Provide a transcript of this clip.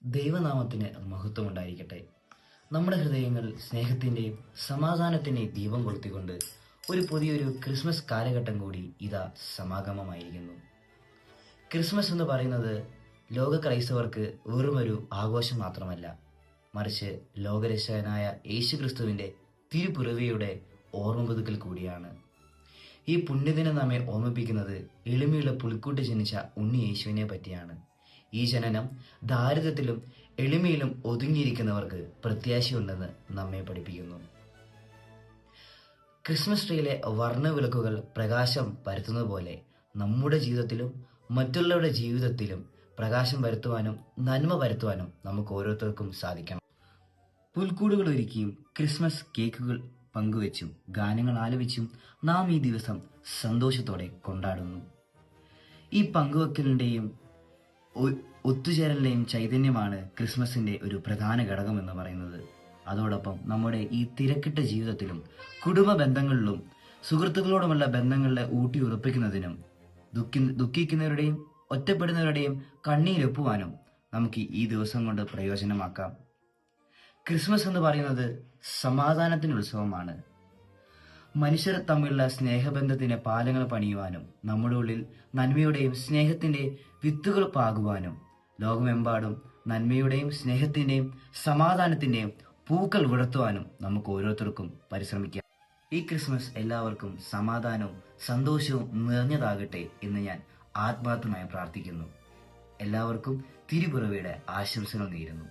ദൈവനാമത്തിന് മഹത്വമുണ്ടായിരിക്കട്ടെ. നമ്മുടെ ഹൃദയങ്ങൾ സ്നേഹത്തിന്റെയും സമാധാനത്തിന്റെയും ദീപം കൊളുത്തിക്കൊണ്ട് ഒരു പുതിയൊരു ക്രിസ്മസ് കാലഘട്ടം കൂടി ഇതാ സമാഗമമായിരിക്കുന്നു. ക്രിസ്മസ് എന്ന് പറയുന്നത് ലോക ക്രൈസ്തവർക്ക് വെറുമൊരു ആഘോഷം മാത്രമല്ല, മറിച്ച് ലോകരക്ഷകനായ യേശുക്രിസ്തുവിന്റെ തിരുപ്പിറവിയുടെ ഓർമ്മ പുതുക്കൽ കൂടിയാണ്. ഈ പുണ്യദിനം നമ്മെ ഓർമ്മിപ്പിക്കുന്നത് എളിമയുള്ള പുൽക്കൂട്ട് ജനിച്ച ഉണ്ണി യേശുവിനെ പറ്റിയാണ്. ഈ ജനനം ദാരിദ്ര്യത്തിലും എളിമയിലും ഒതുങ്ങിയിരിക്കുന്നവർക്ക് പ്രത്യാശയുണ്ടെന്ന് നമ്മെ പഠിപ്പിക്കുന്നു. ക്രിസ്മസ് ട്രീയിലെ വർണ്ണവിളക്കുകൾ പ്രകാശം പരത്തുന്നത് പോലെ നമ്മുടെ ജീവിതത്തിലും മറ്റുള്ളവരുടെ ജീവിതത്തിലും പ്രകാശം പരത്തുവാനും നന്മ പരത്തുവാനും നമുക്ക് ഓരോരുത്തർക്കും സാധിക്കണം. പുൽക്കൂടുകൾ ഒരുക്കിയും ക്രിസ്മസ് കേക്കുകൾ പങ്കുവെച്ചും ഗാനങ്ങൾ ആലപിച്ചും നാം ഈ ദിവസം സന്തോഷത്തോടെ കൊണ്ടാടുന്നു. ഈ പങ്കുവെക്കലിന്റെയും ഒത്തുചേരലിന്റെയും ചൈതന്യമാണ് ക്രിസ്മസിന്റെ ഒരു പ്രധാന ഘടകം എന്ന് പറയുന്നത്. അതോടൊപ്പം നമ്മുടെ ഈ തിരക്കിട്ട ജീവിതത്തിലും കുടുംബ ബന്ധങ്ങളിലും സുഹൃത്തുക്കളോടുമുള്ള ബന്ധങ്ങളെ ഊട്ടിയുറപ്പിക്കുന്നതിനും ദുഃഖിക്കുന്നവരുടെയും ഒറ്റപ്പെടുന്നവരുടെയും കണ്ണീരൊപ്പുവാനും നമുക്ക് ഈ ദിവസം കൊണ്ട് പ്രയോജനമാക്കാം. ക്രിസ്മസ് എന്ന് പറയുന്നത് സമാധാനത്തിന്റെ ഉത്സവമാണ്. മനുഷ്യർ തമ്മിലുള്ള സ്നേഹബന്ധത്തിന്റെ പാലങ്ങൾ പണിയുവാനും നമ്മുടെ ഉള്ളിൽ നന്മയുടെയും സ്നേഹത്തിന്റെയും വിത്തുകൾ പാകുവാനും ലോകമെമ്പാടും നന്മയുടെയും സ്നേഹത്തിന്റെയും സമാധാനത്തിന്റെയും പൂക്കൾ വിടർത്തുവാനും നമുക്ക് ഓരോരുത്തർക്കും പരിശ്രമിക്കാം. ഈ ക്രിസ്മസ് എല്ലാവർക്കും സമാധാനവും സന്തോഷവും നിറഞ്ഞതാകട്ടെ എന്ന് ഞാൻ ആത്മാർത്ഥമായി പ്രാർത്ഥിക്കുന്നു. എല്ലാവർക്കും തിരുപ്പിറവിയുടെ ആശംസകൾ നേരുന്നു.